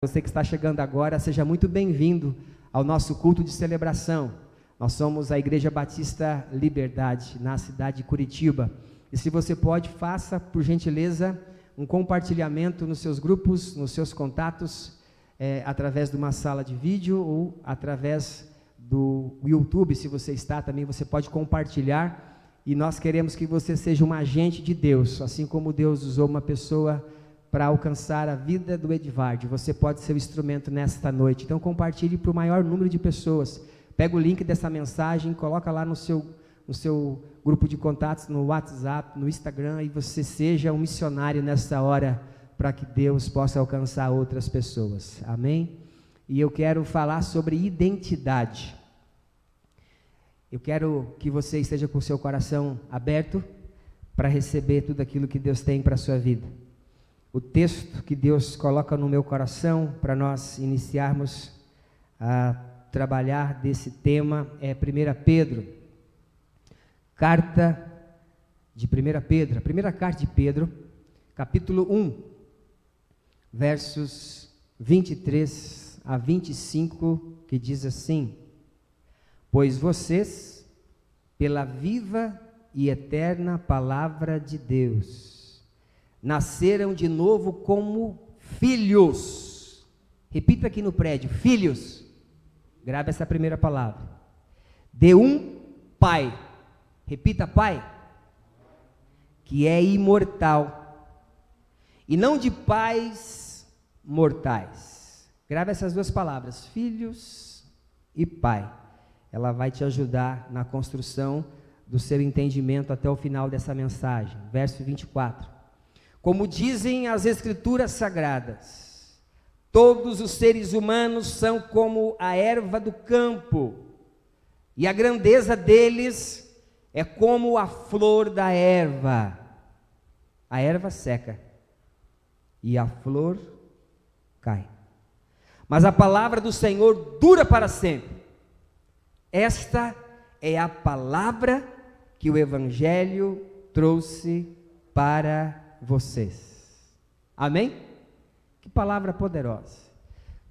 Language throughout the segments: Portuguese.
Você que está chegando agora, seja muito bem-vindo ao nosso culto de celebração. Nós somos a Igreja Batista Liberdade, na cidade de Curitiba. E se você pode, faça, por gentileza, um compartilhamento nos seus grupos, nos seus contatos, através de uma sala de vídeo ou através do YouTube. Se você está também, você pode compartilhar. E nós queremos que você seja um agente de Deus, assim como Deus usou uma pessoa para alcançar a vida do Edvard. Você pode ser o instrumento nesta noite. Então compartilhe para o maior número de pessoas. Pega o link dessa mensagem, coloca lá no seu grupo de contatos, no WhatsApp, no Instagram, e você seja um missionário nessa hora, para que Deus possa alcançar outras pessoas. Amém? E eu quero falar sobre identidade. Eu quero que você esteja com o seu coração aberto para receber tudo aquilo que Deus tem para a sua vida. O texto que Deus coloca no meu coração para nós iniciarmos a trabalhar desse tema é 1 Pedro, carta de 1 Pedro, a primeira carta de Pedro, capítulo 1, versos 23 a 25, que diz assim: pois vocês, pela viva e eterna palavra de Deus, nasceram de novo como filhos. Repita aqui no prédio: filhos. Grave essa primeira palavra. De um Pai. Repita: Pai. Que é imortal. E não de pais mortais. Grave essas duas palavras: filhos e Pai. Ela vai te ajudar na construção do seu entendimento até o final dessa mensagem. Verso 24. Como dizem as Escrituras Sagradas, todos os seres humanos são como a erva do campo, e a grandeza deles é como a flor da erva. A erva seca e a flor cai, mas a palavra do Senhor dura para sempre. Esta é a palavra que o Evangelho trouxe para vocês. Amém? Que palavra poderosa.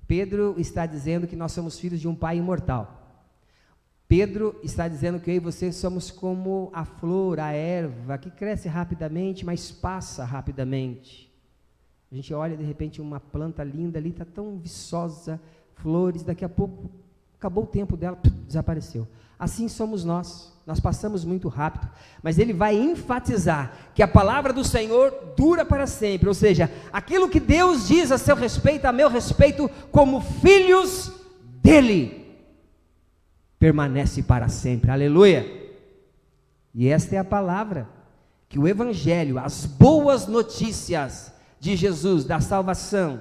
Pedro está dizendo que nós somos filhos de um Pai imortal. Pedro está dizendo que eu e você somos como a flor, a erva, que cresce rapidamente, mas passa rapidamente. A gente olha de repente uma planta linda ali, está tão viçosa, flores, daqui a pouco acabou o tempo dela, desapareceu. Assim somos nós passamos muito rápido, mas ele vai enfatizar que a palavra do Senhor dura para sempre, ou seja, aquilo que Deus diz a seu respeito, a meu respeito, como filhos dele, permanece para sempre. Aleluia! E esta é a palavra que o Evangelho, as boas notícias de Jesus, da salvação,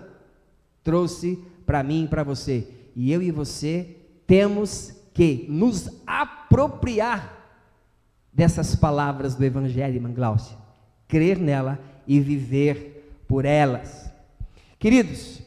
trouxe para mim e para você. E eu e você temos que nos apropriar dessas palavras do Evangelho, irmã Gláucia, crer nela e viver por elas. Queridos,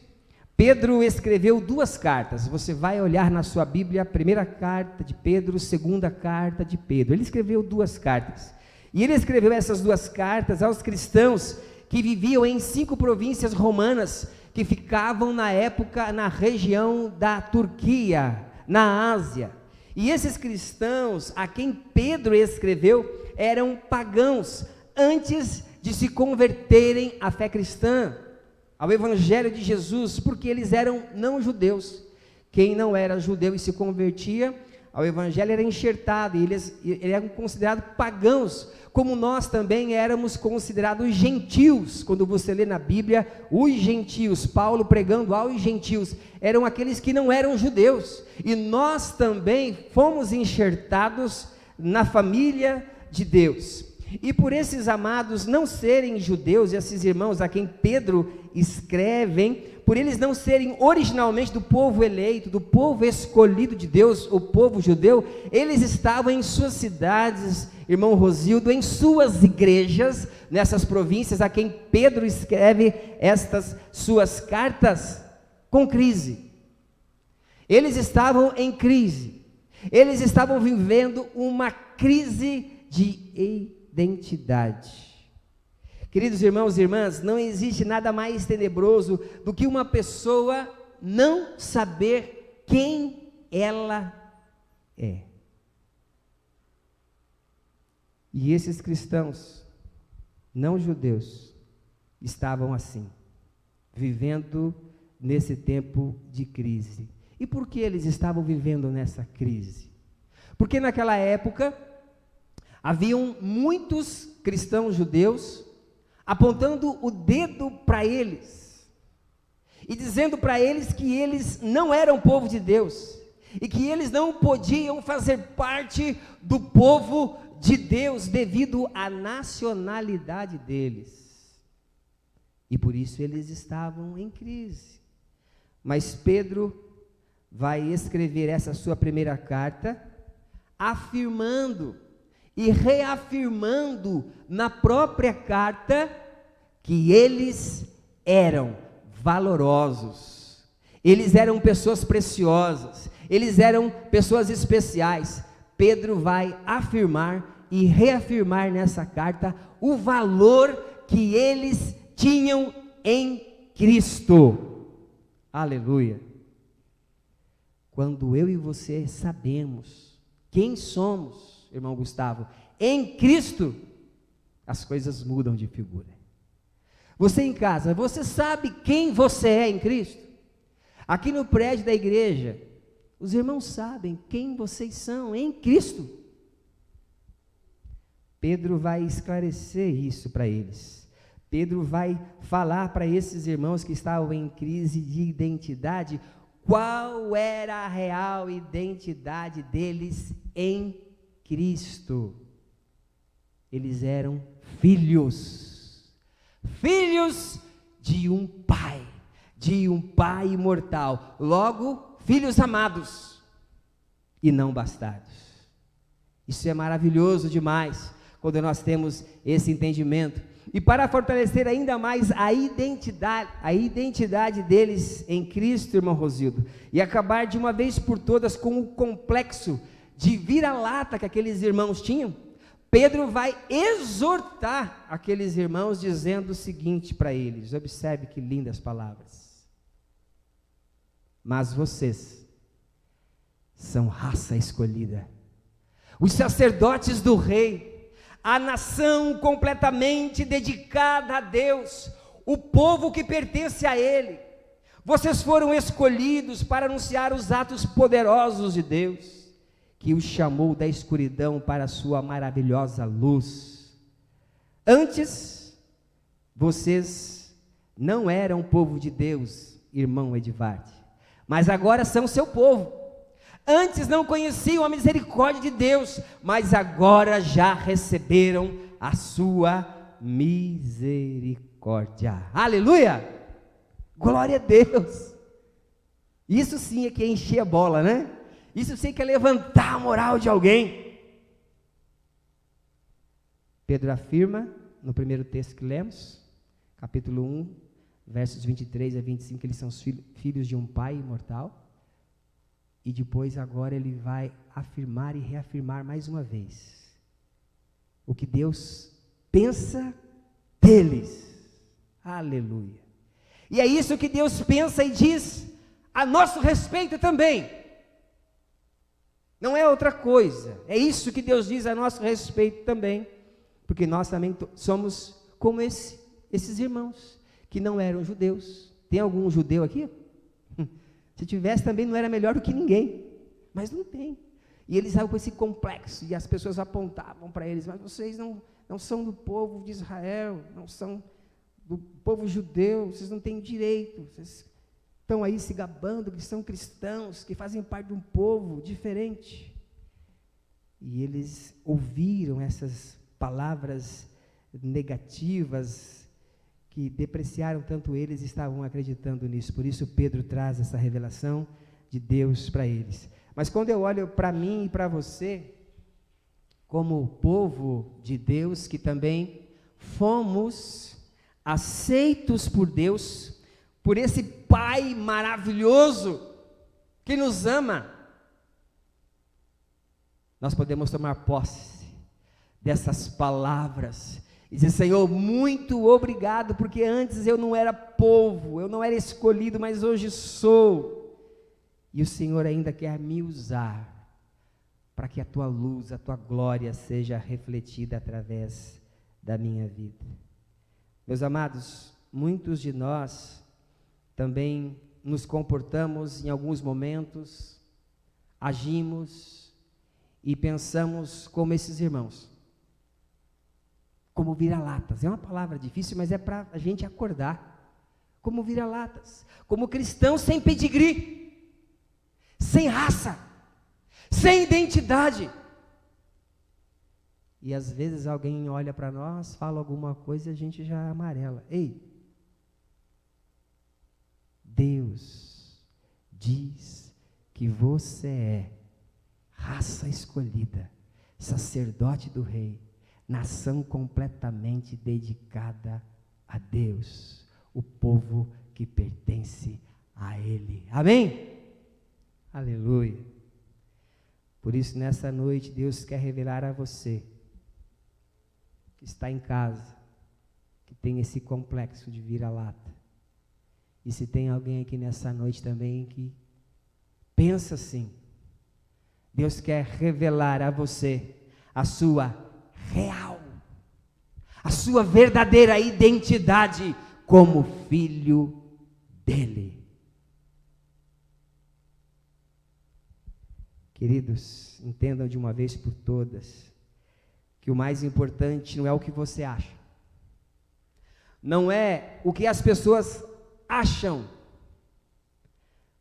Pedro escreveu duas cartas. Você vai olhar na sua Bíblia, a primeira carta de Pedro, segunda carta de Pedro. Ele escreveu duas cartas, e ele escreveu essas duas cartas aos cristãos que viviam em 5 províncias romanas, que ficavam na época na região da Turquia, na Ásia. E esses cristãos a quem Pedro escreveu eram pagãos, antes de se converterem à fé cristã, ao Evangelho de Jesus, porque eles eram não judeus. Quem não era judeu e se convertia ao Evangelho era enxertado, e eles eram considerados pagãos, como nós também éramos considerados gentios. Quando você lê na Bíblia, os gentios, Paulo pregando aos gentios, eram aqueles que não eram judeus, e nós também fomos enxertados na família de Deus. E por esses amados não serem judeus, e esses irmãos a quem Pedro escreve, por eles não serem originalmente do povo eleito, do povo escolhido de Deus, o povo judeu, eles estavam em suas cidades, irmão Rosildo, em suas igrejas, nessas províncias a quem Pedro escreve estas suas cartas, com crise. Eles estavam em crise, eles estavam vivendo uma crise de identidade. Queridos irmãos e irmãs, não existe nada mais tenebroso do que uma pessoa não saber quem ela é. E esses cristãos, não judeus, estavam assim, vivendo nesse tempo de crise. E por que eles estavam vivendo nessa crise? Porque naquela época, haviam muitos cristãos judeus apontando o dedo para eles e dizendo para eles que eles não eram povo de Deus e que eles não podiam fazer parte do povo de Deus devido à nacionalidade deles. E por isso eles estavam em crise. Mas Pedro vai escrever essa sua primeira carta afirmando e reafirmando na própria carta que eles eram valorosos, eles eram pessoas preciosas, eles eram pessoas especiais. Pedro vai afirmar e reafirmar nessa carta o valor que eles tinham em Cristo. Aleluia! Quando eu e você sabemos quem somos, irmão Gustavo, em Cristo, as coisas mudam de figura. Você em casa, você sabe quem você é em Cristo? Aqui no prédio da igreja, os irmãos sabem quem vocês são em Cristo. Pedro vai esclarecer isso para eles. Pedro vai falar para esses irmãos que estavam em crise de identidade, qual era a real identidade deles em Cristo. Eles eram filhos de um pai imortal, logo, filhos amados e não bastardos. Isso é maravilhoso demais, quando nós temos esse entendimento. E para fortalecer ainda mais a identidade deles em Cristo, irmão Rosildo, e acabar de uma vez por todas com o complexo de vira-lata que aqueles irmãos tinham, Pedro vai exortar aqueles irmãos dizendo o seguinte para eles, observe que lindas palavras: mas vocês são raça escolhida, os sacerdotes do rei, a nação completamente dedicada a Deus, o povo que pertence a Ele. Vocês foram escolhidos para anunciar os atos poderosos de Deus, que os chamou da escuridão para a sua maravilhosa luz. Antes, vocês não eram povo de Deus, irmão Edvard, mas agora são seu povo. Antes não conheciam a misericórdia de Deus, mas agora já receberam a sua misericórdia. Aleluia! Glória a Deus! Isso sim é que é encher a bola, né? Isso sim que é levantar a moral de alguém. Pedro afirma, no primeiro texto que lemos, capítulo 1, versos 23 a 25, que eles são filhos de um pai imortal. E depois agora ele vai afirmar e reafirmar mais uma vez o que Deus pensa deles. Aleluia! E é isso que Deus pensa e diz a nosso respeito também. Não é outra coisa. É isso que Deus diz a nosso respeito também. Porque nós também somos como esses irmãos que não eram judeus. Tem algum judeu aqui? Se tivesse também não era melhor do que ninguém, mas não tem. E eles estavam com esse complexo, e as pessoas apontavam para eles, mas vocês não são do povo de Israel, não são do povo judeu, vocês não têm direito, vocês estão aí se gabando que são cristãos, que fazem parte de um povo diferente. E eles ouviram essas palavras negativas, que depreciaram tanto eles, estavam acreditando nisso. Por isso Pedro traz essa revelação de Deus para eles. Mas quando eu olho para mim e para você, como povo de Deus, que também fomos aceitos por Deus, por esse Pai maravilhoso, que nos ama, nós podemos tomar posse dessas palavras E dizer: Senhor, muito obrigado, porque antes eu não era povo, eu não era escolhido, mas hoje sou. E o Senhor ainda quer me usar para que a tua luz, a tua glória seja refletida através da minha vida. Meus amados, muitos de nós também nos comportamos em alguns momentos, agimos e pensamos como esses irmãos, como vira-latas. É uma palavra difícil, mas é para a gente acordar. Como vira-latas, como cristãos sem pedigree, sem raça, sem identidade. E às vezes alguém olha para nós, fala alguma coisa e a gente já amarela. Ei, Deus diz que você é raça escolhida, sacerdote do rei, nação completamente dedicada a Deus, o povo que pertence a Ele. Amém? Aleluia. Por isso, nessa noite, Deus quer revelar a você, que está em casa, que tem esse complexo de vira-lata. E se tem alguém aqui nessa noite também que pensa assim, Deus quer revelar a você a sua real, a sua verdadeira identidade como filho dele. Queridos, entendam de uma vez por todas que o mais importante não é o que você acha, não é o que as pessoas acham,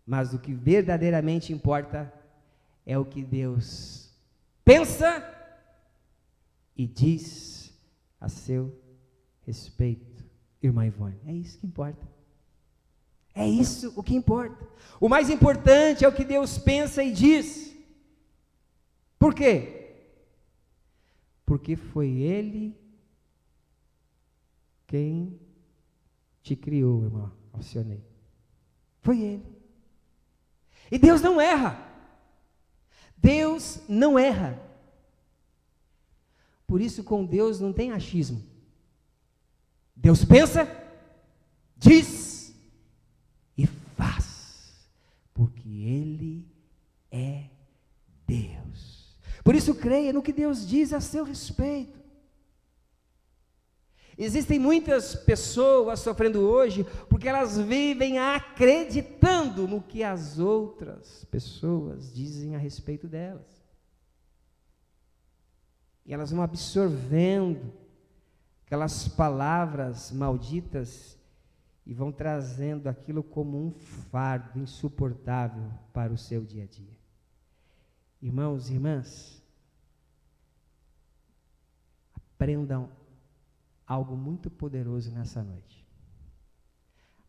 mas o que verdadeiramente importa é o que Deus pensa e diz a seu respeito. Irmã Ivone, é isso que importa. É isso o que importa. O mais importante é o que Deus pensa e diz. Por quê? Porque foi Ele quem te criou, irmã Alcionei. Foi Ele. E Deus não erra. Deus não erra. Por isso, com Deus não tem achismo. Deus pensa, diz e faz, porque Ele é Deus. Por isso, creia no que Deus diz a seu respeito. Existem muitas pessoas sofrendo hoje porque elas vivem acreditando no que as outras pessoas dizem a respeito delas. E elas vão absorvendo aquelas palavras malditas e vão trazendo aquilo como um fardo insuportável para o seu dia a dia. Irmãos e irmãs, aprendam algo muito poderoso nessa noite.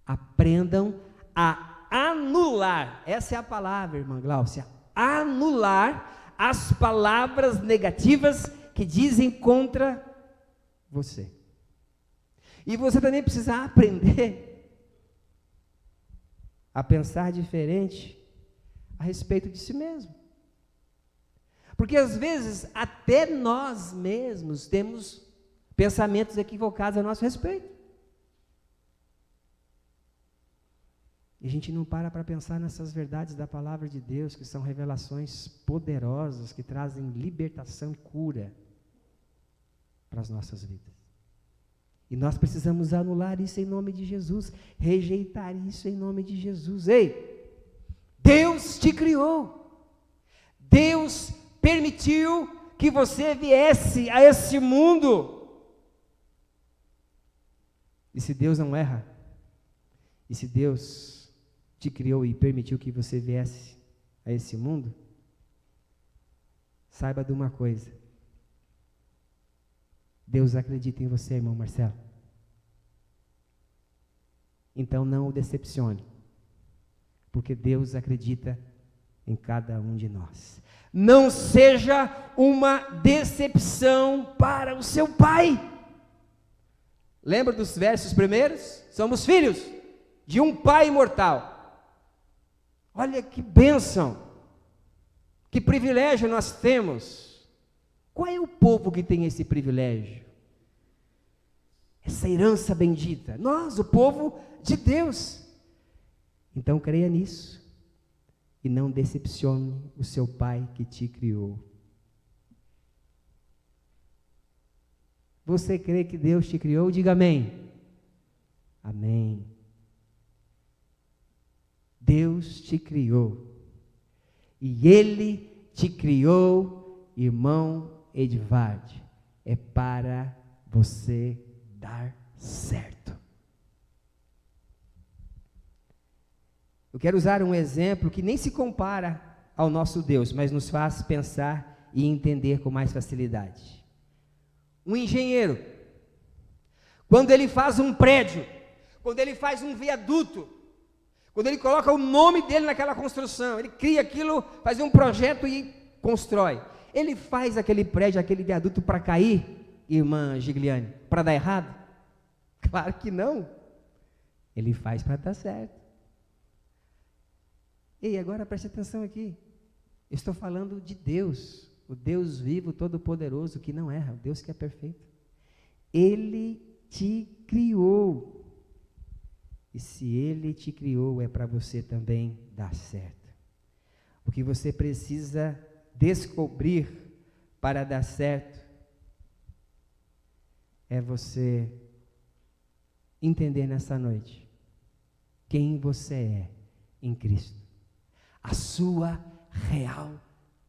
Aprendam a anular, essa é a palavra, irmã Gláucia, anular as palavras negativas que dizem contra você. E você também precisa aprender a pensar diferente a respeito de si mesmo. Porque às vezes até nós mesmos temos pensamentos equivocados a nosso respeito. E a gente não para pensar nessas verdades da palavra de Deus, que são revelações poderosas, que trazem libertação e cura para as nossas vidas. E nós precisamos anular isso em nome de Jesus, rejeitar isso em nome de Jesus. Ei, Deus te criou, Deus permitiu que você viesse a esse mundo. E se Deus não erra, e se Deus te criou e permitiu que você viesse a esse mundo, saiba de uma coisa: Deus acredita em você, irmão Marcelo. Então não o decepcione, porque Deus acredita em cada um de nós. Não seja uma decepção para o seu pai. Lembra dos versos primeiros? Somos filhos de um pai imortal. Olha que bênção, que privilégio nós temos. Qual é o povo que tem esse privilégio? essa herança bendita. Nós, o povo de Deus. Então creia nisso e não decepcione o seu Pai que te criou. Você crê que Deus te criou? Diga amém. Amém. Deus te criou. E Ele te criou, irmão Edvard, é para você dar certo. Eu quero usar um exemplo que nem se compara ao nosso Deus, mas nos faz pensar e entender com mais facilidade. Um engenheiro, quando ele faz um prédio, quando ele faz um viaduto, quando ele coloca o nome dele naquela construção, ele cria aquilo, faz um projeto e constrói. Ele faz aquele prédio, aquele viaduto para cair, irmã Gigliane, para dar errado? Claro que não. Ele faz para dar certo. Ei, agora preste atenção aqui. Eu estou falando de Deus, o Deus vivo, todo-poderoso, que não erra, o Deus que é perfeito. Ele te criou. E se Ele te criou, é para você também dar certo. O que você precisa descobrir para dar certo é você entender nessa noite quem você é em Cristo. A sua real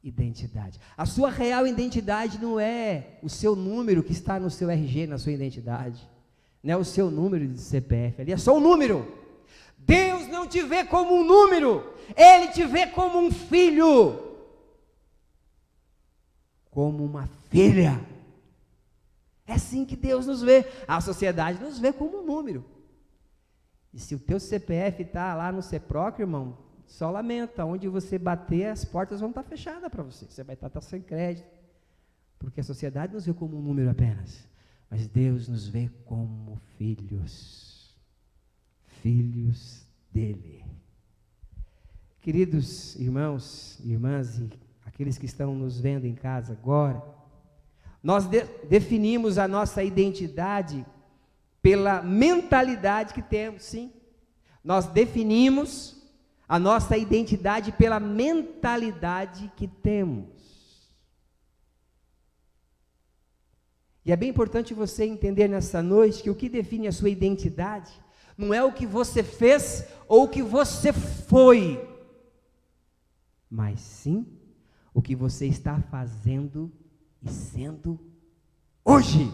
identidade. A sua real identidade não é o seu número que está no seu RG, na sua identidade. Não é o seu número de CPF, ali é só um número. Deus não te vê como um número, Ele te vê como um filho, como uma filha. É assim que Deus nos vê. A sociedade nos vê como um número. E se o teu CPF está lá no CEPROC, irmão, só lamenta, onde você bater, as portas vão estar fechadas para você. Você vai estar sem crédito, porque a sociedade nos vê como um número apenas. Mas Deus nos vê como filhos, filhos dele. Queridos irmãos, irmãs e aqueles que estão nos vendo em casa agora, nós definimos a nossa identidade pela mentalidade que temos, sim. Nós definimos a nossa identidade pela mentalidade que temos. E é bem importante você entender nessa noite que o que define a sua identidade não é o que você fez ou o que você foi, mas sim o que você está fazendo e sendo hoje.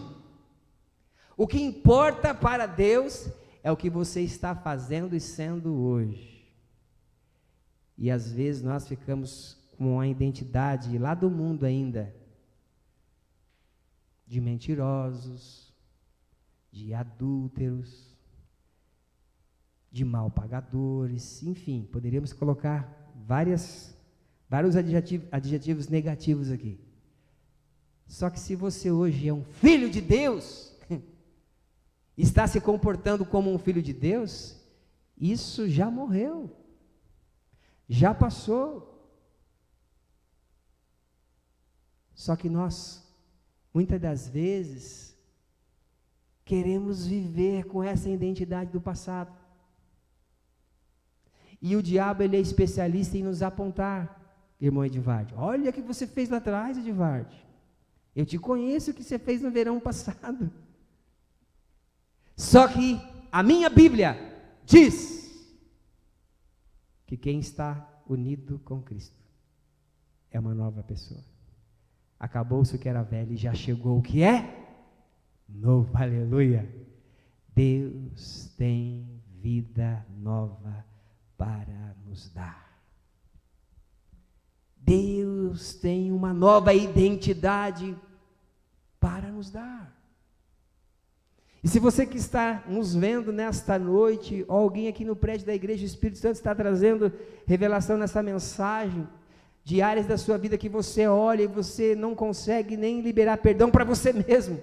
O que importa para Deus é o que você está fazendo e sendo hoje. E às vezes nós ficamos com a identidade lá do mundo ainda, de mentirosos, de adúlteros, de mal pagadores, enfim, poderíamos colocar vários adjetivos negativos aqui. Só que se você hoje é um filho de Deus, está se comportando como um filho de Deus, isso já morreu, já passou. Só que nós, muitas das vezes, queremos viver com essa identidade do passado. E o diabo, ele é especialista em nos apontar, irmão Edvard. Olha o que você fez lá atrás, Edvard. Eu te conheço o que você fez no verão passado. Só que a minha Bíblia diz que quem está unido com Cristo é uma nova pessoa. Acabou-se o que era velho e já chegou o que é novo, aleluia. Deus tem vida nova para nos dar. Deus tem uma nova identidade para nos dar. E se você que está nos vendo nesta noite, ou alguém aqui no prédio da igreja, o Espírito Santo está trazendo revelação nessa mensagem, de áreas da sua vida que você olha e você não consegue nem liberar perdão para você mesmo,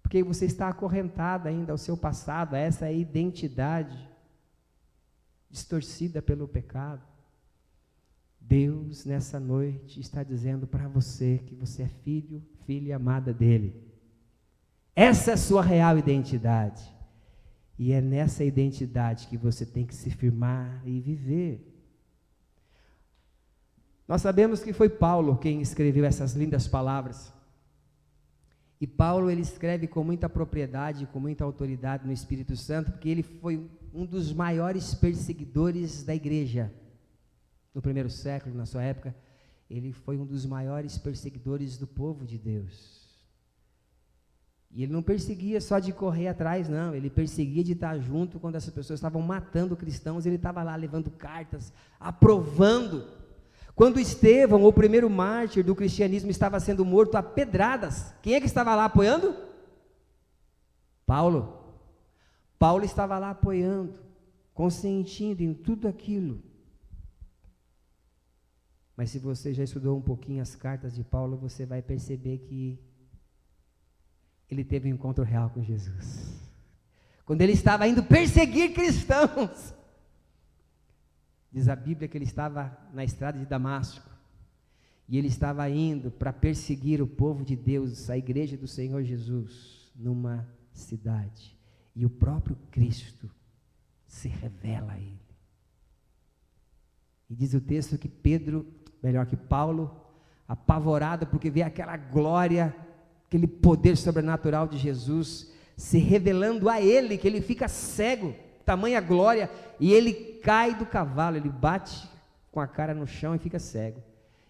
porque você está acorrentado ainda ao seu passado, a essa identidade distorcida pelo pecado. Deus nessa noite está dizendo para você que você é filho, filha amada dele, Essa é a sua real identidade. E é nessa identidade que você tem que se firmar e viver. Nós sabemos que foi Paulo quem escreveu essas lindas palavras. E Paulo, ele escreve com muita propriedade, com muita autoridade no Espírito Santo, porque ele foi um dos maiores perseguidores da igreja. No primeiro século, na sua época, ele foi um dos maiores perseguidores do povo de Deus. E ele não perseguia só de correr atrás, não. Ele perseguia de estar junto quando essas pessoas estavam matando cristãos. Ele estava lá levando cartas, aprovando. Quando Estevão, o primeiro mártir do cristianismo, estava sendo morto a pedradas, quem é que estava lá apoiando? Paulo. Paulo estava lá apoiando, consentindo em tudo aquilo. Mas se você já estudou um pouquinho as cartas de Paulo, você vai perceber que ele teve um encontro real com Jesus. Quando ele estava indo perseguir cristãos, diz a Bíblia que ele estava na estrada de Damasco, e ele estava indo para perseguir o povo de Deus, a igreja do Senhor Jesus, numa cidade, e o próprio Cristo se revela a ele. E diz o texto que Paulo, apavorado porque vê aquela glória, aquele poder sobrenatural de Jesus se revelando a ele, que ele fica cego, tamanha glória, e ele cai do cavalo, ele bate com a cara no chão e fica cego.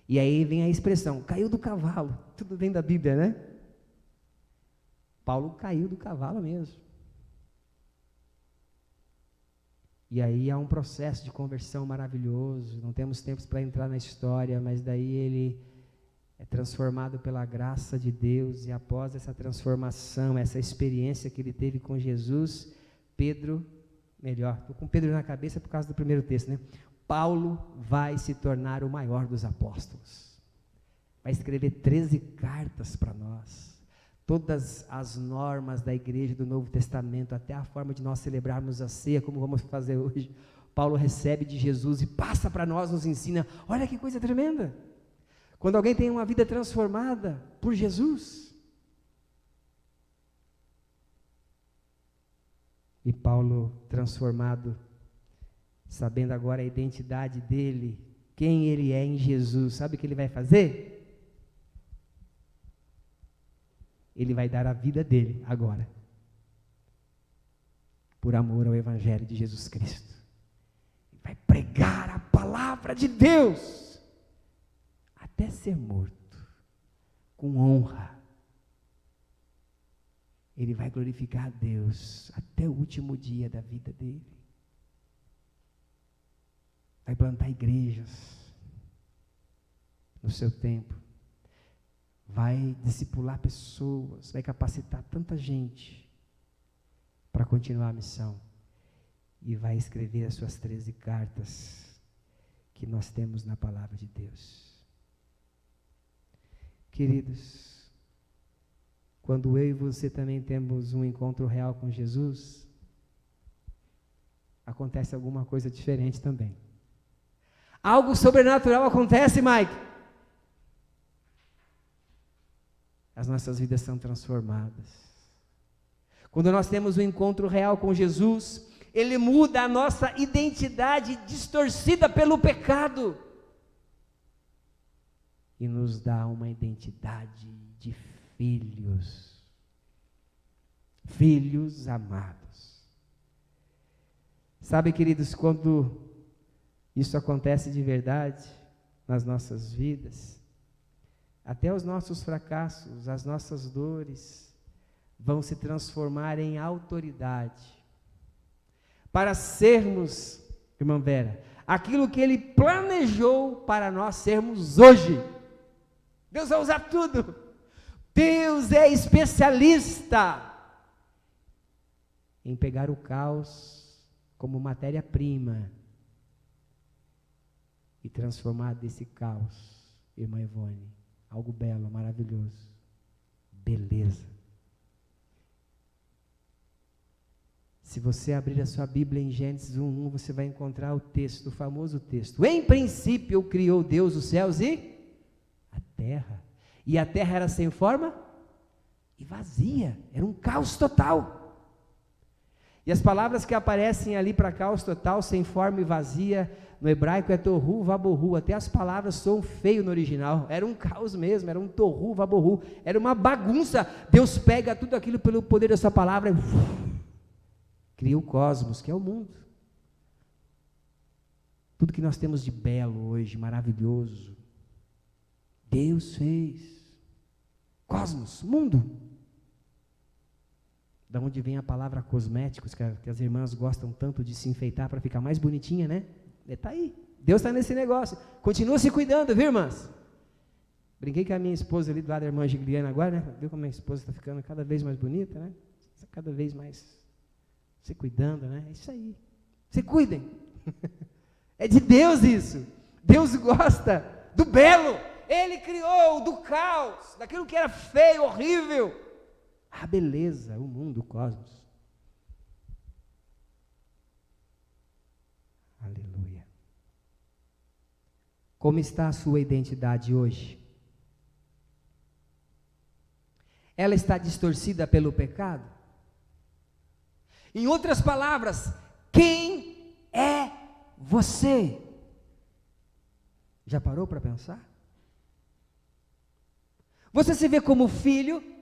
E aí vem a expressão, caiu do cavalo, tudo vem da Bíblia, né? Paulo caiu do cavalo mesmo. E aí há um processo de conversão maravilhoso, não temos tempos para entrar na história, mas daí ele é transformado pela graça de Deus, e após essa transformação, essa experiência que ele teve com Jesus, estou com Pedro na cabeça por causa do primeiro texto, né? Paulo vai se tornar o maior dos apóstolos, vai escrever 13 cartas para nós, todas as normas da igreja do Novo Testamento, até a forma de nós celebrarmos a ceia, como vamos fazer hoje, Paulo recebe de Jesus e passa para nós, nos ensina. Olha que coisa tremenda, quando alguém tem uma vida transformada por Jesus. E Paulo, transformado, sabendo agora a identidade dele, quem ele é em Jesus, sabe o que ele vai fazer? Ele vai dar a vida dele agora, por amor ao Evangelho de Jesus Cristo. Ele vai pregar a palavra de Deus, até ser morto, com honra. Ele vai glorificar a Deus até o último dia da vida dele. Vai plantar igrejas no seu tempo. Vai discipular pessoas, vai capacitar tanta gente para continuar a missão. E vai escrever as suas 13 cartas que nós temos na palavra de Deus. Queridos, quando eu e você também temos um encontro real com Jesus, acontece alguma coisa diferente também. Algo sobrenatural acontece, Mike. As nossas vidas são transformadas. Quando nós temos um encontro real com Jesus, Ele muda a nossa identidade distorcida pelo pecado e nos dá uma identidade de filhos, filhos amados. Sabe, queridos, quando isso acontece de verdade nas nossas vidas, até os nossos fracassos, as nossas dores, vão se transformar em autoridade, para sermos, irmã Vera, aquilo que Ele planejou para nós sermos hoje. Deus vai usar tudo. Deus é especialista em pegar o caos como matéria-prima e transformar desse caos, irmã Ivone, algo belo, maravilhoso, beleza. Se você abrir a sua Bíblia em Gênesis 1:1, você vai encontrar o texto, o famoso texto. Em princípio criou Deus os céus e a terra. E a terra era sem forma e e vazia, era um caos total. E as palavras que aparecem ali para caos total, sem forma e vazia, no hebraico é tohu vabohu, até as palavras soam feio no original, era um caos mesmo, era um tohu vabohu, era uma bagunça. Deus pega tudo aquilo pelo poder da sua palavra e cria o cosmos, que é o mundo. Tudo que nós temos de belo hoje, maravilhoso, Deus fez. Cosmos, mundo. Da onde vem a palavra cosméticos, que as irmãs gostam tanto de se enfeitar para ficar mais bonitinha, né? Está aí, Deus está nesse negócio, continua se cuidando, viu, irmãs? Brinquei com a minha esposa ali do lado da irmã Gigliana agora, né? Viu como a minha esposa está ficando cada vez mais bonita, né? Cada vez mais se cuidando, né? É isso aí, se cuidem, é de Deus isso, Deus gosta do belo, Ele criou do caos, daquilo que era feio, horrível, a beleza, o mundo, o cosmos. Aleluia. Como está a sua identidade hoje? Ela está distorcida pelo pecado? Em outras palavras, quem é você? Já parou para pensar? Você se vê como filho?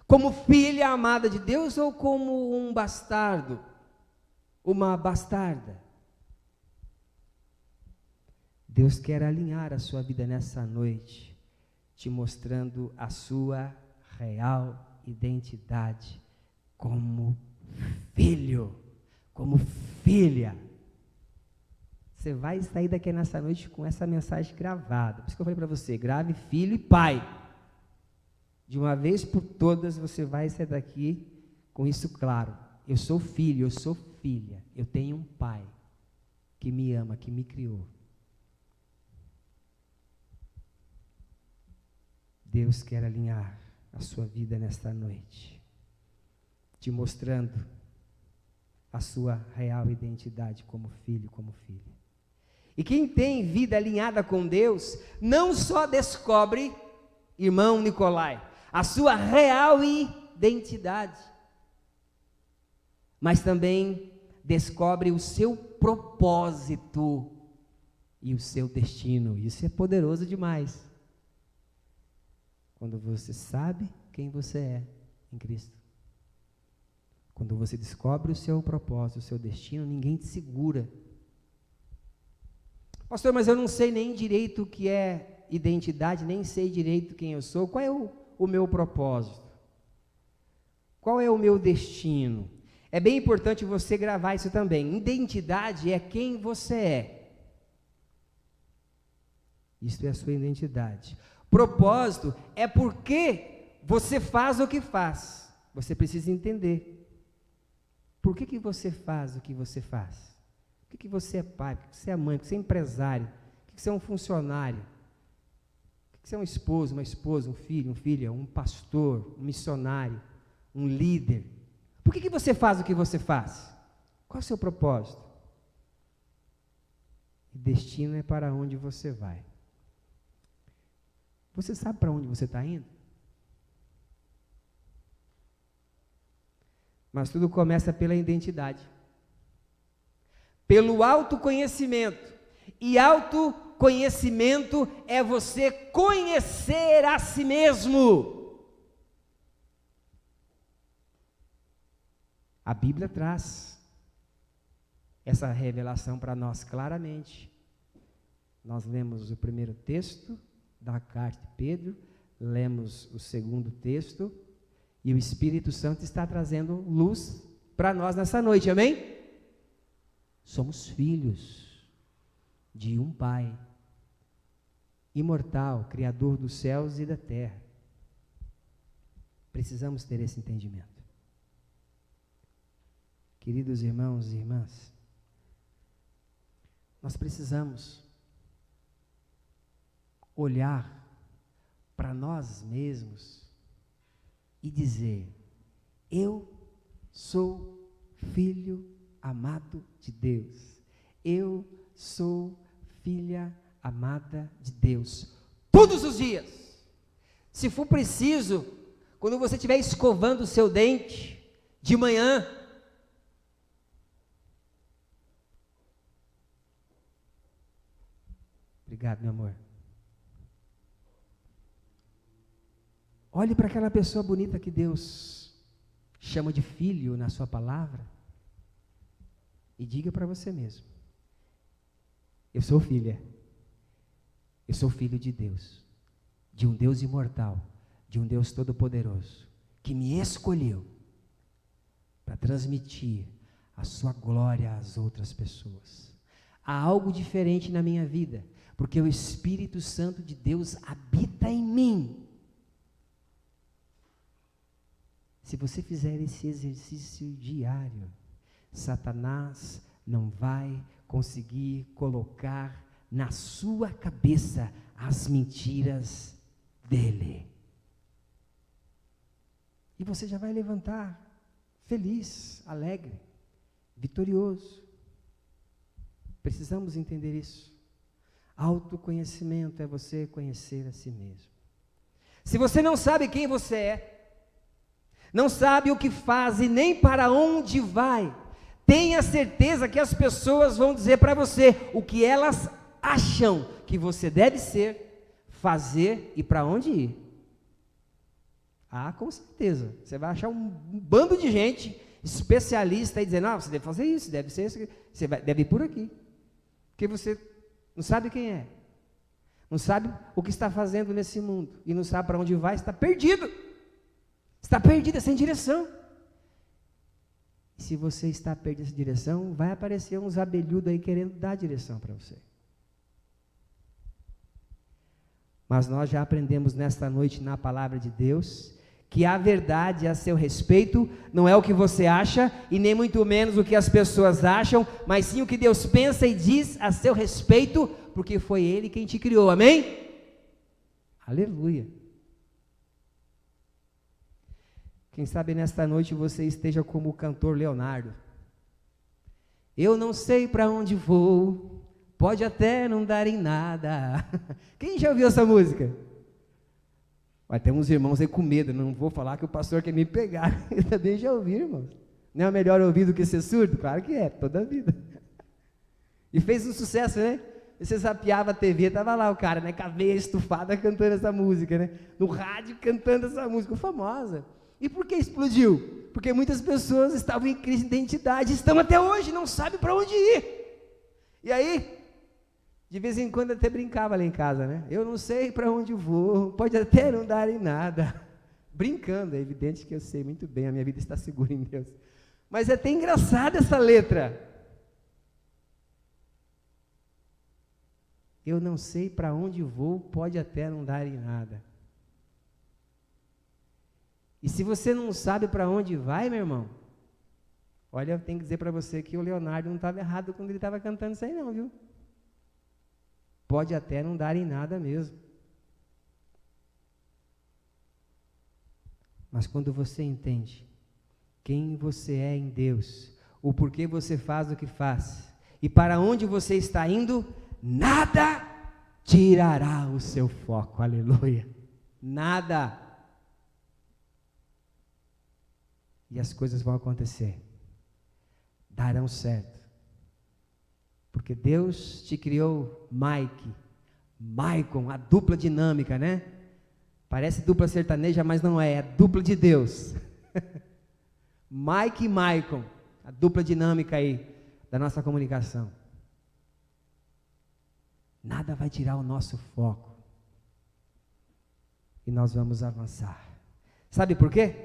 Como filha amada de Deus ou como um bastardo, uma bastarda? Deus quer alinhar a sua vida nessa noite, te mostrando a sua real identidade como filho, como filha. Você vai sair daqui nessa noite com essa mensagem gravada. Por isso que eu falei para você, grave filho e pai. De uma vez por todas você vai sair daqui com isso claro. Eu sou filho, eu sou filha. Eu tenho um pai que me ama, que me criou. Deus quer alinhar a sua vida nesta noite, te mostrando a sua real identidade como filho, como filha. E quem tem vida alinhada com Deus, não só descobre, irmão Nicolai, a sua real identidade, mas também descobre o seu propósito e o seu destino. Isso é poderoso demais. Quando você sabe quem você é em Cristo. Quando você descobre o seu propósito, o seu destino, ninguém te segura. Pastor, mas eu não sei nem direito o que é identidade, nem sei direito quem eu sou. Qual é o meu propósito? Qual é o meu destino? É bem importante você gravar isso também. Identidade é quem você é. Isso é a sua identidade. Propósito é porque você faz o que faz. Você precisa entender. Por que você faz o que você faz? Por que você é pai? Por que você é mãe? Por que você é empresário? Por que você é um funcionário? Você é um esposo, uma esposa, um filho, uma filha, um pastor, um missionário, um líder. Por que você faz o que você faz? Qual é o seu propósito? O destino é para onde você vai. Você sabe para onde você está indo? Mas tudo começa pela identidade. Pelo autoconhecimento. E autoconhecimento é você conhecer a si mesmo. A Bíblia traz essa revelação para nós claramente. Nós lemos o primeiro texto da carta de Pedro, lemos o segundo texto, e o Espírito Santo está trazendo luz para nós nessa noite, amém? Somos filhos de um Pai imortal, Criador dos céus e da terra. Precisamos ter esse entendimento. Queridos irmãos e irmãs, nós precisamos olhar para nós mesmos e dizer: eu sou filho amado de Deus, eu sou filha amada de Deus, todos os dias. Se for preciso, quando você estiver escovando o seu dente de manhã, obrigado, meu amor. Olhe para aquela pessoa bonita que Deus chama de filho na sua palavra e diga para você mesmo: eu sou filha, eu sou filho de Deus, de um Deus imortal, de um Deus todo-poderoso, que me escolheu para transmitir a sua glória às outras pessoas. Há algo diferente na minha vida, porque o Espírito Santo de Deus habita em mim. Se você fizer esse exercício diário, Satanás não vai conseguir colocar na sua cabeça as mentiras dele. E você já vai levantar feliz, alegre, vitorioso. Precisamos entender isso. Autoconhecimento é você conhecer a si mesmo. Se você não sabe quem você é, não sabe o que faz e nem para onde vai, tenha certeza que as pessoas vão dizer para você o que elas acham que você deve ser, fazer e para onde ir. Ah, com certeza. Você vai achar um bando de gente especialista aí dizendo: você deve fazer isso, deve ser isso, deve ir por aqui. Porque você não sabe quem é, não sabe o que está fazendo nesse mundo e não sabe para onde vai, está perdido. Está perdida, sem direção. E se você está perdido essa direção, vai aparecer uns abelhudos aí querendo dar direção para você. Mas nós já aprendemos nesta noite na palavra de Deus que a verdade a seu respeito não é o que você acha e nem muito menos o que as pessoas acham, mas sim o que Deus pensa e diz a seu respeito, porque foi Ele quem te criou, amém? Aleluia. Quem sabe nesta noite você esteja como o cantor Leonardo. Eu não sei para onde vou, pode até não dar em nada. Quem já ouviu essa música? Vai ter uns irmãos aí com medo, não vou falar que o pastor quer me pegar. Eu também já ouvi, irmãos. Não é melhor ouvir do que ser surdo? Claro que é, toda a vida. E fez um sucesso, né? Você zapeava a TV, estava lá o cara, né, com a veia estufada cantando essa música, né? No rádio cantando essa música, famosa. E por que explodiu? Porque muitas pessoas estavam em crise de identidade, estão até hoje, não sabem para onde ir. E aí, de vez em quando até brincava lá em casa, né? Eu não sei para onde vou, pode até não dar em nada. Brincando, é evidente que eu sei muito bem, a minha vida está segura em Deus. Mas é até engraçada essa letra. Eu não sei para onde vou, pode até não dar em nada. E se você não sabe para onde vai, meu irmão, olha, eu tenho que dizer para você que o Leonardo não estava errado quando ele estava cantando isso aí não, viu? Pode até não dar em nada mesmo. Mas quando você entende quem você é em Deus, o porquê você faz o que faz, e para onde você está indo, nada tirará o seu foco, aleluia, nada. E as coisas vão acontecer, darão certo, porque Deus te criou Mike, Maicon, a dupla dinâmica, né? Parece dupla sertaneja, mas não é, é dupla de Deus. Mike e Maicon, a dupla dinâmica aí da nossa comunicação. Nada vai tirar o nosso foco e nós vamos avançar. Sabe por quê?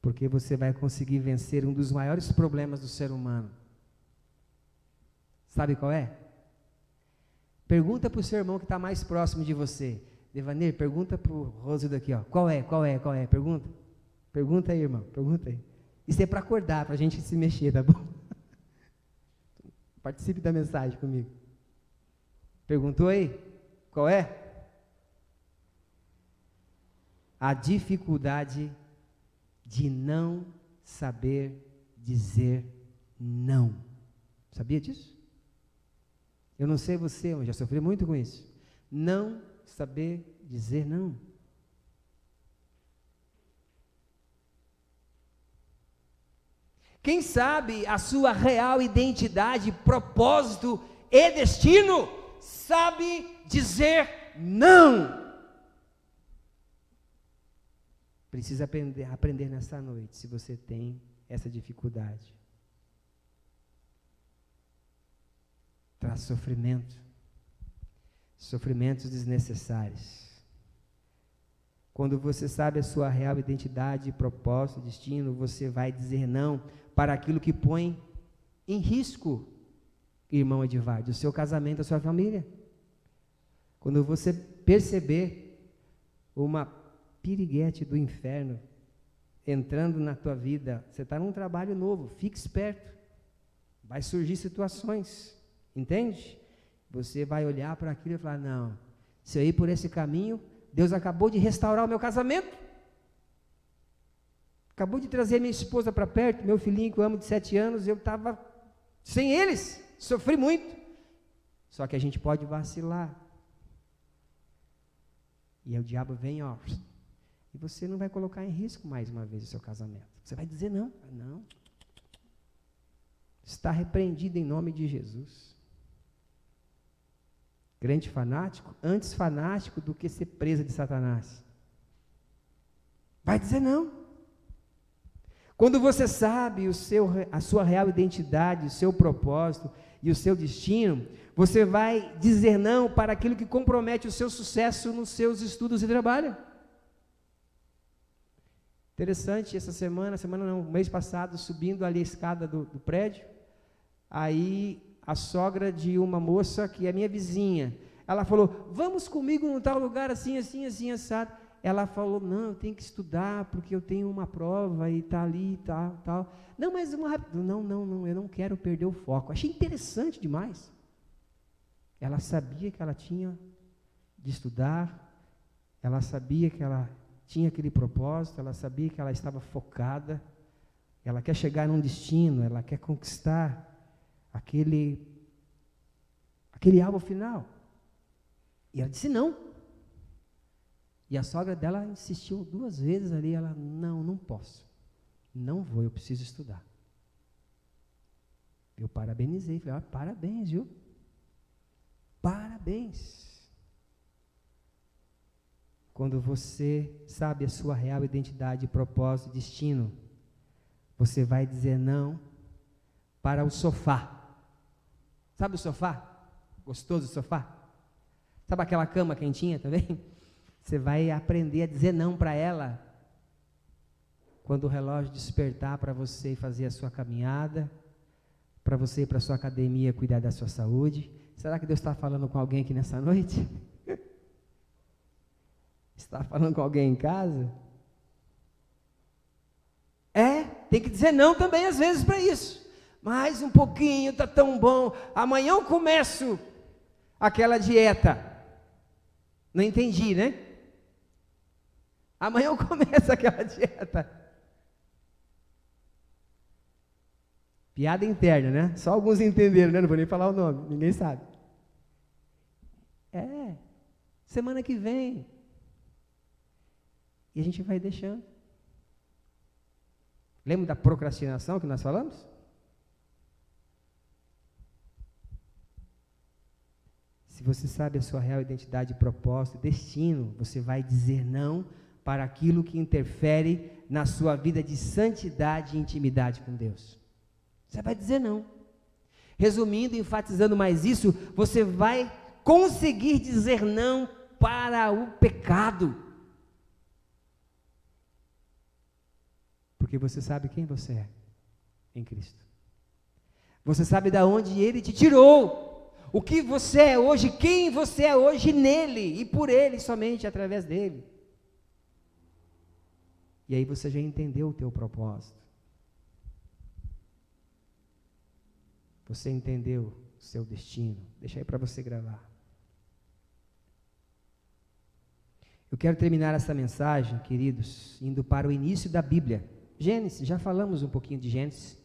Porque você vai conseguir vencer um dos maiores problemas do ser humano. Sabe qual é? Pergunta para o seu irmão que está mais próximo de você. Devaneir, pergunta para o Rosildo aqui, ó. Qual é? Pergunta. Pergunta aí, irmão, pergunta aí. Isso é para acordar, para a gente se mexer, tá bom? Participe da mensagem comigo. Perguntou aí? Qual é? A dificuldade de não saber dizer não. Sabia disso? Eu não sei você, eu já sofri muito com isso. Não saber dizer não. Quem sabe a sua real identidade, propósito e destino, sabe dizer não. Precisa aprender nessa noite, se você tem essa dificuldade. Traz sofrimentos desnecessários. Quando você sabe a sua real identidade, propósito, destino, você vai dizer não para aquilo que põe em risco, irmão Edivardo, o seu casamento, a sua família. Quando você perceber uma piriguete do inferno entrando na tua vida, você está num trabalho novo, fique esperto, vai surgir situações, entende? Você vai olhar para aquilo e falar, não, se eu ir por esse caminho, Deus acabou de restaurar o meu casamento, acabou de trazer minha esposa para perto, meu filhinho que eu amo de 7 anos, eu estava sem eles, sofri muito, só que a gente pode vacilar, e aí o diabo vem, ó, e você não vai colocar em risco mais uma vez o seu casamento, você vai dizer não, não, está repreendido em nome de Jesus. Grande fanático, antes fanático do que ser presa de Satanás. Vai dizer não. Quando você sabe a sua real identidade, o seu propósito e o seu destino, você vai dizer não para aquilo que compromete o seu sucesso nos seus estudos e trabalho. Interessante, o mês passado, subindo ali a escada do prédio, aí a sogra de uma moça que é minha vizinha, ela falou, vamos comigo num tal lugar assim, assim, assim, assado. Ela falou, não, eu tenho que estudar, porque eu tenho uma prova e está ali, tal. Não, mas não, eu não quero perder o foco. Achei interessante demais. Ela sabia que ela tinha de estudar, ela sabia que ela tinha aquele propósito, ela sabia que ela estava focada, ela quer chegar num destino, ela quer conquistar aquele alvo final. E ela disse não. E a sogra dela insistiu 2 vezes ali, ela, não posso. Não vou, eu preciso estudar. Eu parabenizei, falei, parabéns, viu? Parabéns. Quando você sabe a sua real identidade, propósito, destino, você vai dizer não para o sofá. Sabe o sofá? Gostoso o sofá? Sabe aquela cama quentinha também? Você vai aprender a dizer não para ela quando o relógio despertar para você fazer a sua caminhada, para você ir para a sua academia cuidar da sua saúde. Será que Deus está falando com alguém aqui nessa noite? Está falando com alguém em casa? Tem que dizer não também às vezes para isso. Mais um pouquinho, está tão bom. Amanhã eu começo aquela dieta. Não entendi, né? Amanhã eu começo aquela dieta. Piada interna, né? Só alguns entenderam, né? Não vou nem falar o nome, ninguém sabe. Semana que vem. E a gente vai deixando. Lembra da procrastinação que nós falamos? Se você sabe a sua real identidade, propósito, destino, você vai dizer não para aquilo que interfere na sua vida de santidade e intimidade com Deus. Você vai dizer não. Resumindo, enfatizando mais isso, você vai conseguir dizer não para o pecado. Porque você sabe quem você é em Cristo. Você sabe de onde Ele te tirou. O que você é hoje, quem você é hoje nele, e por ele, somente através dele. E aí você já entendeu o teu propósito. Você entendeu o seu destino. Deixa aí para você gravar. Eu quero terminar essa mensagem, queridos, indo para o início da Bíblia. Gênesis, já falamos um pouquinho de Gênesis,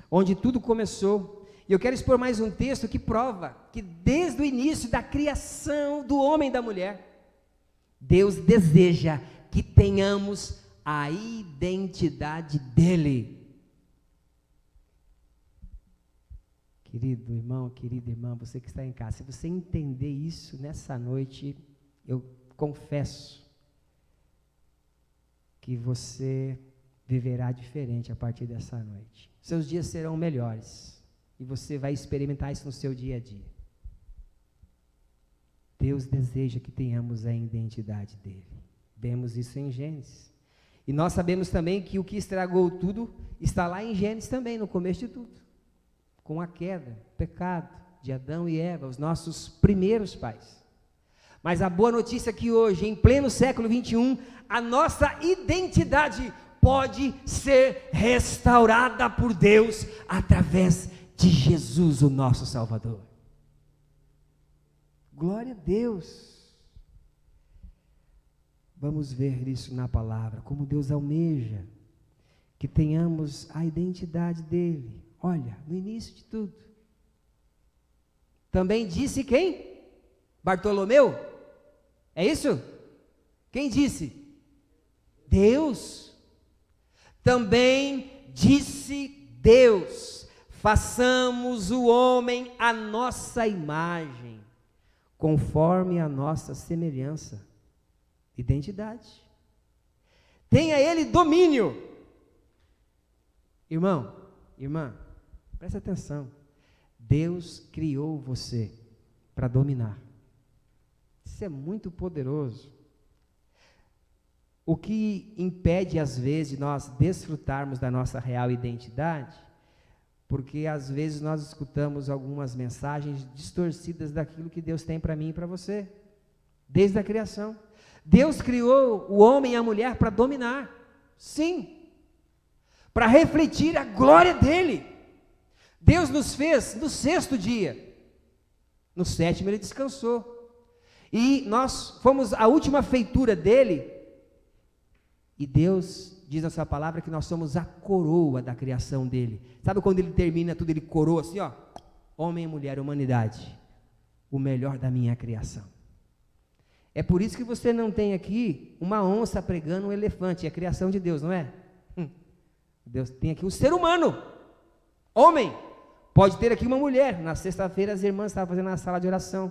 onde tudo começou. E eu quero expor mais um texto que prova que desde o início da criação do homem e da mulher, Deus deseja que tenhamos a identidade dele. Querido irmão, querida irmã, você que está em casa, se você entender isso nessa noite, eu confesso que você viverá diferente a partir dessa noite. Seus dias serão melhores e você vai experimentar isso no seu dia a dia. Deus deseja que tenhamos a identidade dele. Vemos isso em Gênesis. E nós sabemos também que o que estragou tudo está lá em Gênesis também, no começo de tudo. Com a queda, o pecado de Adão e Eva, os nossos primeiros pais. Mas a boa notícia é que hoje, em pleno século 21, a nossa identidade pode ser restaurada por Deus através de Jesus, o nosso Salvador. Glória a Deus. Vamos ver isso na palavra, como Deus almeja que tenhamos a identidade dele. Olha, no início de tudo. Também disse quem? Bartolomeu? É isso? Quem disse? Deus. Também disse Deus: façamos o homem à nossa imagem, conforme a nossa semelhança. Identidade. Tenha ele domínio. Irmão, irmã, presta atenção. Deus criou você para dominar. Isso é muito poderoso. O que impede, às vezes, de nós desfrutarmos da nossa real identidade, porque, às vezes, nós escutamos algumas mensagens distorcidas daquilo que Deus tem para mim e para você, desde a criação. Deus criou o homem e a mulher para dominar, sim, para refletir a glória dele. Deus nos fez no 6º dia, no 7º ele descansou, e nós fomos a última feitura dele. E Deus diz na sua palavra que nós somos a coroa da criação dele. Sabe quando ele termina tudo, ele coroa assim, ó, homem e mulher, humanidade, o melhor da minha criação. É por isso que você não tem aqui uma onça pregando um elefante, é a criação de Deus, não é? Deus tem aqui um ser humano, homem. Pode ter aqui uma mulher. Na sexta-feira as irmãs estavam fazendo a sala de oração.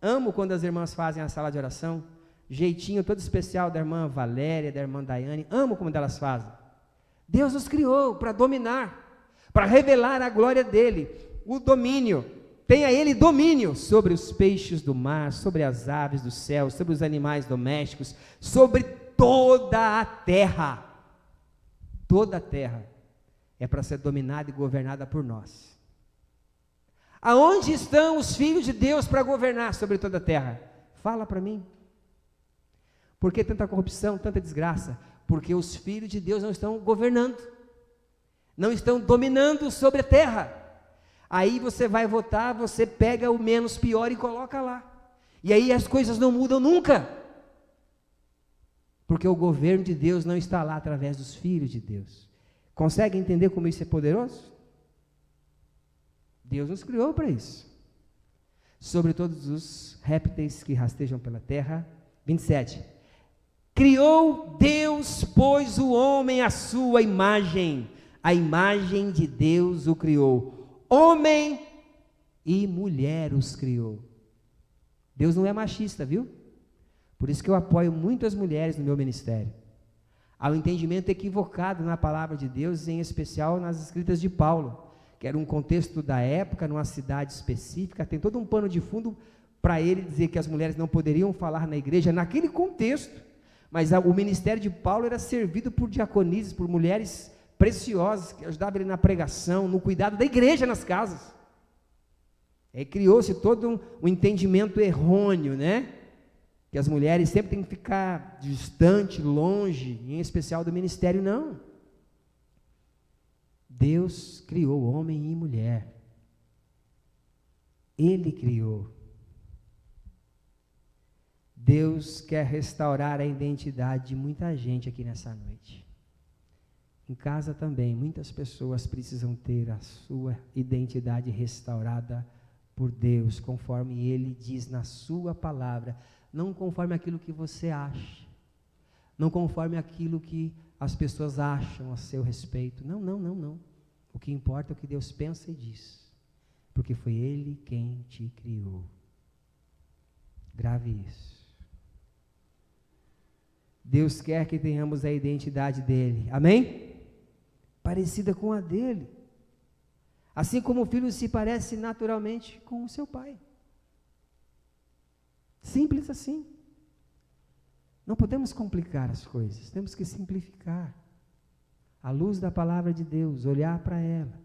Amo quando as irmãs fazem a sala de oração. Jeitinho todo especial da irmã Valéria, da irmã Daiane, amo como elas fazem. Deus nos criou para dominar, para revelar a glória dele, o domínio. Tenha ele domínio sobre os peixes do mar, sobre as aves do céu, sobre os animais domésticos, sobre toda a terra. Toda a terra é para ser dominada e governada por nós. Aonde estão os filhos de Deus para governar sobre toda a terra? Fala para mim. Por que tanta corrupção, tanta desgraça? Porque os filhos de Deus não estão governando, não estão dominando sobre a terra. Aí você vai votar, você pega o menos pior e coloca lá. E aí as coisas não mudam nunca. Porque o governo de Deus não está lá através dos filhos de Deus. Consegue entender como isso é poderoso? Deus nos criou para isso. Sobre todos os répteis que rastejam pela terra. 27. Criou Deus, pois, o homem à sua imagem. A imagem de Deus o criou. Homem e mulher os criou. Deus não é machista, viu? Por isso que eu apoio muito as mulheres no meu ministério. Há um entendimento equivocado na palavra de Deus, em especial nas escritas de Paulo, que era um contexto da época, numa cidade específica, tem todo um pano de fundo para ele dizer que as mulheres não poderiam falar na igreja, naquele contexto, mas o ministério de Paulo era servido por diaconisas, por mulheres preciosas, que ajudavam ele na pregação, no cuidado da igreja nas casas. Aí criou-se todo um entendimento errôneo, né? Que as mulheres sempre têm que ficar distante, longe, em especial do ministério. Não. Deus criou homem e mulher. Ele criou. Deus quer restaurar a identidade de muita gente aqui nessa noite. Em casa também, muitas pessoas precisam ter a sua identidade restaurada por Deus, conforme Ele diz na sua palavra, não conforme aquilo que você acha, não conforme aquilo que as pessoas acham a seu respeito, não. O que importa é o que Deus pensa e diz. porque foi Ele quem te criou. Grave isso. Deus quer que tenhamos a identidade dele, amém? Parecida com a dele. Assim como o filho se parece naturalmente com o seu pai. Simples assim. Não podemos complicar as coisas, temos que simplificar. À luz da palavra de Deus, olhar para ela,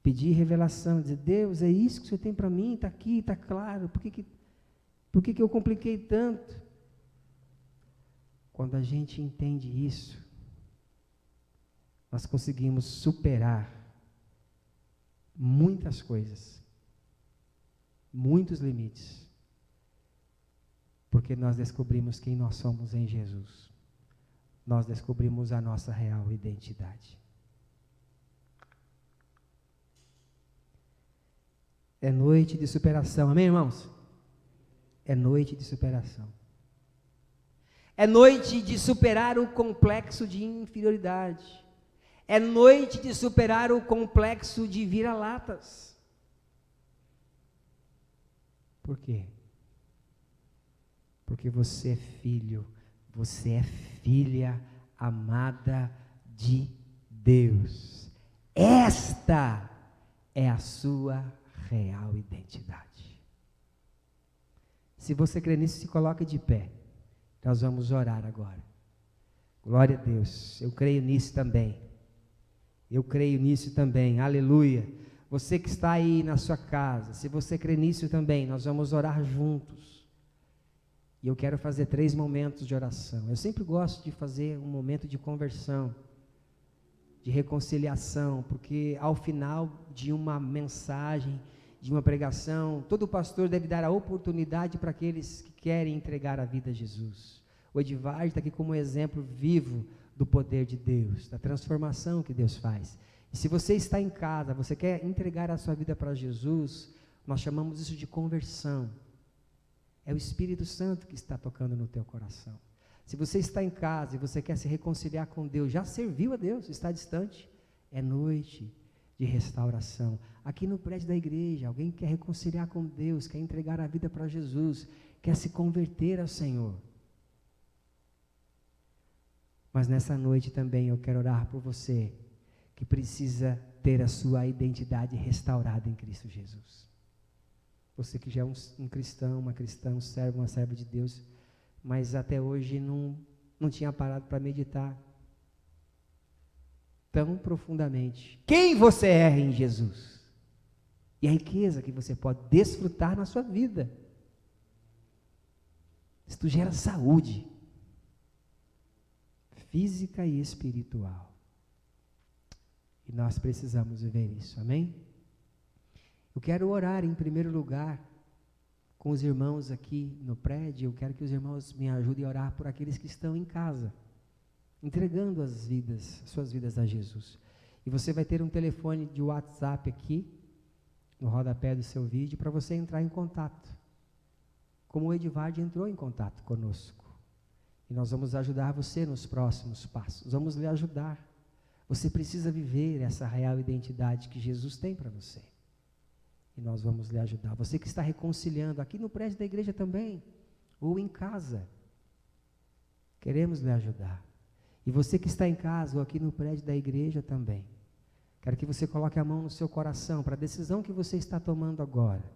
pedir revelação, dizer, Deus, é isso que o Senhor tem para mim, está aqui, está claro, por que eu compliquei tanto? Quando a gente entende isso, nós conseguimos superar muitas coisas, muitos limites, porque nós descobrimos quem nós somos em Jesus. Nós descobrimos a nossa real identidade. É noite de superação, amém, irmãos? É noite de superação. É noite de superar o complexo de inferioridade. É noite de superar o complexo de vira-latas. Por quê? Porque você é filho, você é filha amada de Deus. Esta é a sua real identidade. Se você crê nisso, se coloque de pé. Nós vamos orar agora. Glória a Deus. Eu creio nisso também. Eu creio nisso também. Aleluia. Você que está aí na sua casa, se você crê nisso também, nós vamos orar juntos. E eu quero fazer 3 momentos de oração. Eu sempre gosto de fazer um momento de conversão, de reconciliação, porque ao final de uma mensagem, de uma pregação, todo pastor deve dar a oportunidade para aqueles que querem entregar a vida a Jesus. O Edivar está aqui como exemplo vivo do poder de Deus, da transformação que Deus faz. E se você está em casa, você quer entregar a sua vida para Jesus, nós chamamos isso de conversão. É o Espírito Santo que está tocando no teu coração. Se você está em casa e você quer se reconciliar com Deus, já serviu a Deus, está distante, é noite de restauração. Aqui no prédio da igreja, alguém quer reconciliar com Deus, quer entregar a vida para Jesus, quer se converter ao Senhor. Mas nessa noite também eu quero orar por você, que precisa ter a sua identidade restaurada em Cristo Jesus. Você que já é um cristão, uma cristã, um servo, uma serva de Deus, mas até hoje não tinha parado para meditar tão profundamente quem você é em Jesus e a riqueza que você pode desfrutar na sua vida. Isto gera saúde física e espiritual, e nós precisamos viver isso, amém? Eu quero orar em primeiro lugar com os irmãos aqui no prédio. Eu quero que os irmãos me ajudem a orar por aqueles que estão em casa, entregando as suas vidas a Jesus. E você vai ter um telefone de WhatsApp aqui, no rodapé do seu vídeo, para você entrar em contato, como o Edvard entrou em contato conosco. E nós vamos ajudar você nos próximos passos, vamos lhe ajudar. Você precisa viver essa real identidade que Jesus tem para você. E nós vamos lhe ajudar. Você que está reconciliando aqui no prédio da igreja também, ou em casa, queremos lhe ajudar. E você que está em casa ou aqui no prédio da igreja também, quero que você coloque a mão no seu coração para a decisão que você está tomando agora.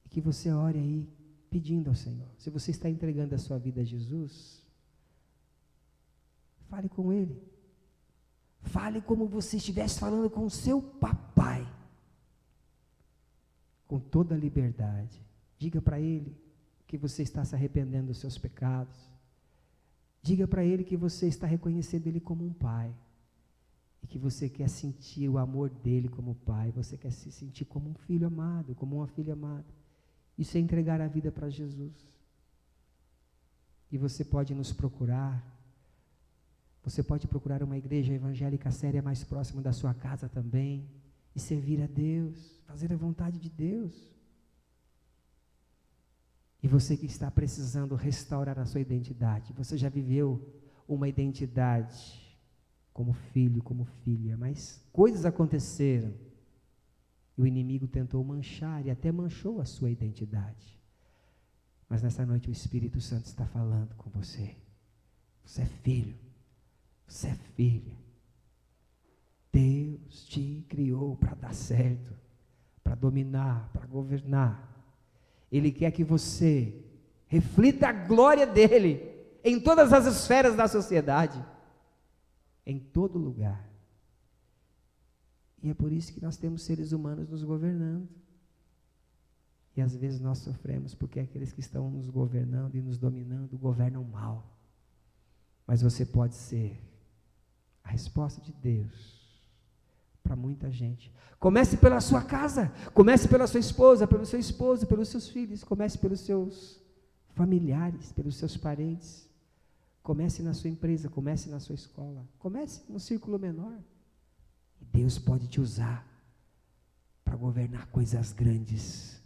E que você ore aí, pedindo ao Senhor. Se você está entregando a sua vida a Jesus, fale com Ele. Fale como você estivesse falando com o seu papai. Com toda a liberdade. Diga para Ele que você está se arrependendo dos seus pecados. Diga para Ele que você está reconhecendo Ele como um pai. E que você quer sentir o amor dEle como pai. Você quer se sentir como um filho amado, como uma filha amada. Isso é entregar a vida para Jesus. E você pode nos procurar. Você pode procurar uma igreja evangélica séria mais próxima da sua casa também. E servir a Deus, fazer a vontade de Deus. E você que está precisando restaurar a sua identidade, você já viveu uma identidade como filho, como filha, mas coisas aconteceram E o inimigo tentou manchar e até manchou a sua identidade. Mas nessa noite o Espírito Santo está falando com você. Você é filho. Você é filha. Deus te criou para dar certo, para dominar, para governar. Ele quer que você reflita a glória dele em todas as esferas da sociedade, em todo lugar. E é por isso que nós temos seres humanos nos governando. E às vezes nós sofremos porque aqueles que estão nos governando e nos dominando governam mal. Mas você pode ser a resposta de Deus para muita gente. Comece pela sua casa, comece pela sua esposa, pelo seu esposo, pelos seus filhos, comece pelos seus familiares, pelos seus parentes. Comece na sua empresa, comece na sua escola, comece num círculo menor. E Deus pode te usar para governar coisas grandes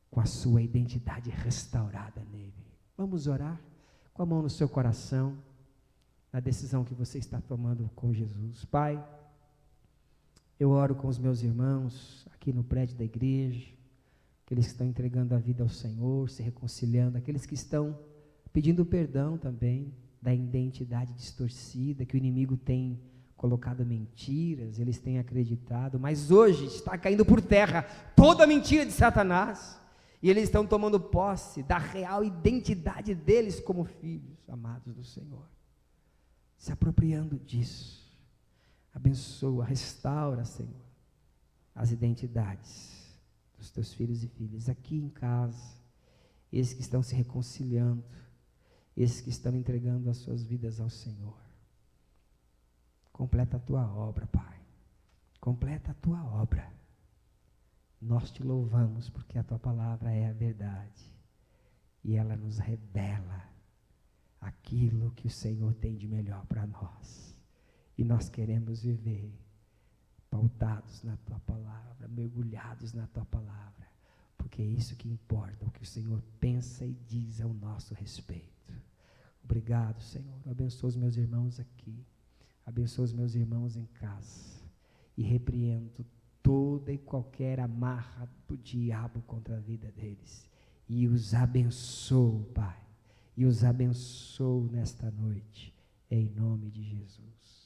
com a sua identidade restaurada nele. Vamos orar com a mão no seu coração, na decisão que você está tomando com Jesus. Pai, eu oro com os meus irmãos aqui no prédio da igreja, aqueles que estão entregando a vida ao Senhor, se reconciliando, aqueles que estão pedindo perdão também da identidade distorcida, que o inimigo tem colocado mentiras, eles têm acreditado, mas hoje está caindo por terra toda a mentira de Satanás, e eles estão tomando posse da real identidade deles como filhos amados do Senhor, se apropriando disso. Abençoa, restaura, Senhor, as identidades dos teus filhos e filhas aqui em casa, esses que estão se reconciliando, esses que estão entregando as suas vidas ao Senhor. Completa a tua obra, Pai, completa a tua obra. Nós te louvamos porque a tua palavra é a verdade e ela nos revela aquilo que o Senhor tem de melhor para nós. E nós queremos viver pautados na tua palavra, mergulhados na tua palavra, porque é isso que importa, o que o Senhor pensa e diz ao nosso respeito. Obrigado, Senhor. Abençoa os meus irmãos aqui, abençoa os meus irmãos em casa, e repreendo toda e qualquer amarra do diabo contra a vida deles, e os abençoo, Pai, e os abençoo nesta noite, em nome de Jesus.